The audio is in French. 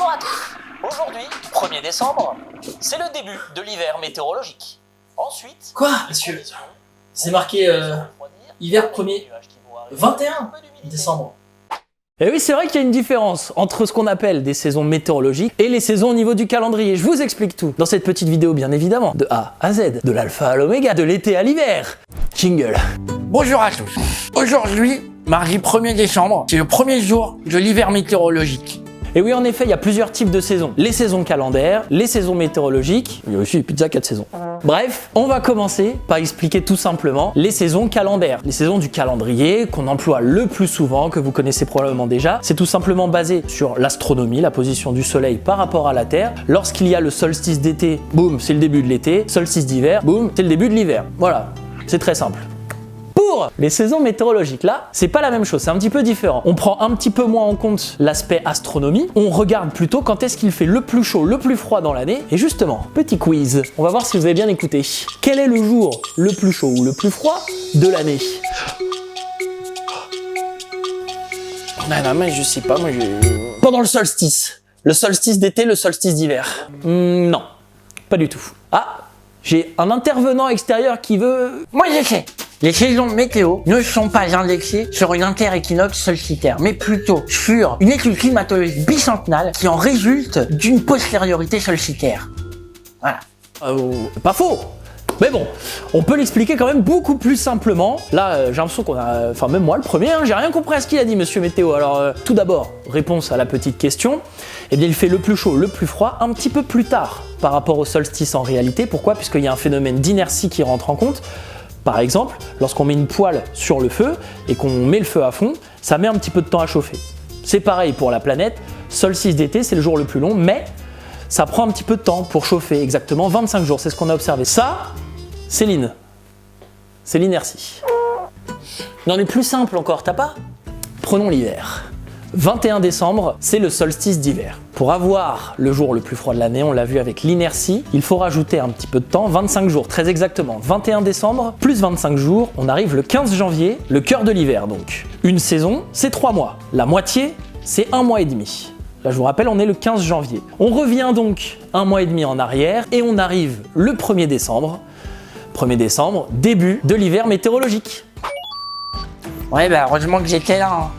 Bonjour à tous. Aujourd'hui, 1er décembre, c'est le début de l'hiver météorologique. Ensuite... Quoi, monsieur? C'est marqué hiver 1er 21 décembre. Et oui, c'est vrai qu'il y a une différence entre ce qu'on appelle des saisons météorologiques et les saisons au niveau du calendrier. Je vous explique tout dans cette petite vidéo, bien évidemment, de A à Z, de l'alpha à l'oméga, de l'été à l'hiver. Jingle. Bonjour à tous. Aujourd'hui, mardi 1er décembre, c'est le premier jour de l'hiver météorologique. Et oui, en effet, il y a plusieurs types de saisons. Les saisons calendaires, les saisons météorologiques, il y a aussi les pizzas 4 saisons. Bref, on va commencer par expliquer tout simplement les saisons calendaires. Les saisons du calendrier qu'on emploie le plus souvent, que vous connaissez probablement déjà. C'est tout simplement basé sur l'astronomie, la position du soleil par rapport à la Terre. Lorsqu'il y a le solstice d'été, boum, c'est le début de l'été. Solstice d'hiver, boum, c'est le début de l'hiver. Voilà, c'est très simple. Pour les saisons météorologiques, là, c'est pas la même chose, c'est un petit peu différent. On prend un petit peu moins en compte l'aspect astronomie, on regarde plutôt quand est-ce qu'il fait le plus chaud, le plus froid dans l'année. Et justement, petit quiz, on va voir si vous avez bien écouté. Quel est le jour le plus chaud ou le plus froid de l'année? Non, mais je sais pas, moi Pendant le solstice. Le solstice d'été, le solstice d'hiver. Non, pas du tout. Ah, j'ai un intervenant extérieur qui veut... Moi je sais. Les saisons météo ne sont pas indexées sur une interéquinoxe solstitaire, mais plutôt sur une étude climatologique bicentenale qui en résulte d'une postériorité solstitaire. Voilà. Pas faux. Mais bon, on peut l'expliquer quand même beaucoup plus simplement. Là, j'ai l'impression qu'on a... Enfin, même moi, le premier, j'ai rien compris à ce qu'il a dit, monsieur Météo. Alors, tout d'abord, réponse à la petite question. Eh bien, il fait le plus chaud, le plus froid, un petit peu plus tard par rapport au solstice en réalité. Pourquoi? Puisqu'il y a un phénomène d'inertie qui rentre en compte. Par exemple, lorsqu'on met une poêle sur le feu et qu'on met le feu à fond, ça met un petit peu de temps à chauffer. C'est pareil pour la planète. Solstice d'été, c'est le jour le plus long, mais ça prend un petit peu de temps pour chauffer, exactement 25 jours, c'est ce qu'on a observé. Ça, Céline, c'est l'inertie. Il en est plus simple encore, t'as pas? Prenons l'hiver. 21 décembre, c'est le solstice d'hiver. Pour avoir le jour le plus froid de l'année, on l'a vu avec l'inertie, il faut rajouter un petit peu de temps, 25 jours, très exactement. 21 décembre, plus 25 jours, on arrive le 15 janvier, le cœur de l'hiver donc. Une saison, c'est 3 mois. La moitié, c'est 1 mois et demi. Là, je vous rappelle, on est le 15 janvier. On revient donc 1 mois et demi en arrière et on arrive le 1er décembre. 1er décembre, début de l'hiver météorologique. Ouais, bah heureusement que j'étais là. Hein.